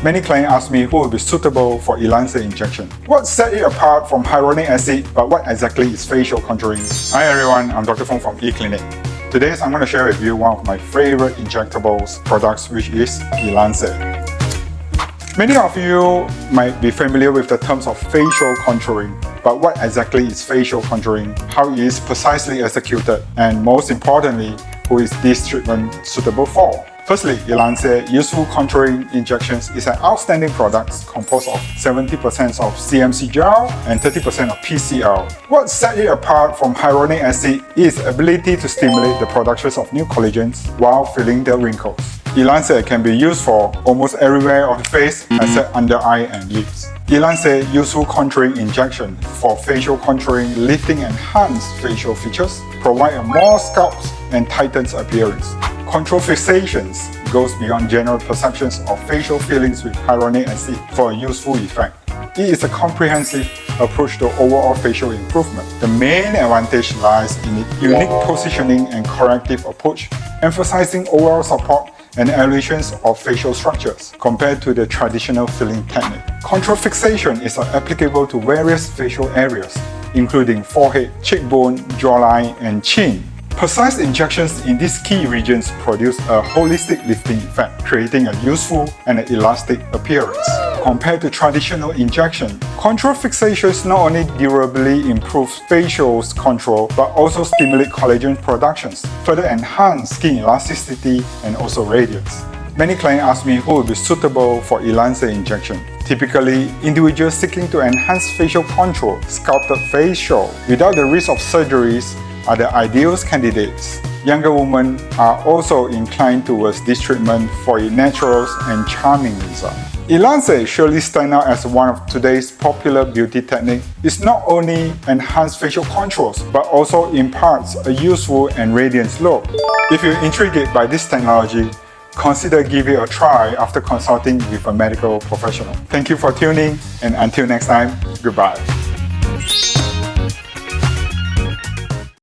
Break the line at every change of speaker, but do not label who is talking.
Many clients ask me who will be suitable for Ellanse injection. What sets it apart from hyaluronic acid, but what exactly is facial contouring? Hi everyone, I'm Dr. Fong from eClinic. Today I'm going to share with you one of my favorite injectables products, which is Ellanse. Many of you might be familiar with the terms of facial contouring, but what exactly is facial contouring, how it is precisely executed, and most importantly, who is this treatment suitable for? Firstly, Ellanse Useful Contouring Injections is an outstanding product composed of 70% of CMC gel and 30% of PCL. What sets it apart from hyaluronic acid is ability to stimulate the production of new collagens while filling the wrinkles. Ellanse can be used for almost everywhere of the face except under eye and lips. Ellanse Useful Contouring Injection for facial contouring, lifting enhanced facial features, provide a more sculpted and tightened appearance. Control fixations goes beyond general perceptions of facial feelings with hyaluronic acid for a useful effect. It is a comprehensive approach to overall facial improvement. The main advantage lies in its unique positioning and corrective approach, emphasizing overall support and elevations of facial structures compared to the traditional filling technique. Control fixation is applicable to various facial areas, including forehead, cheekbone, jawline, and chin. Precise injections in these key regions produce a holistic lifting effect, creating a useful and elastic appearance. Compared to traditional injection, control fixations not only durably improve facial control but also stimulate collagen productions, further enhance skin elasticity and also radiance. Many clients ask me who will be suitable for Ellanse injection. Typically, individuals seeking to enhance facial control, sculpted facial without the risk of surgeries are the ideal candidates. Younger women are also inclined towards this treatment for its natural and charming result. Ellanse surely stands out as one of today's popular beauty techniques. It not only enhances facial contours, but also imparts a useful and radiant look. If you're intrigued by this technology, consider giving it a try after consulting with a medical professional. Thank you for tuning, and until next time, goodbye.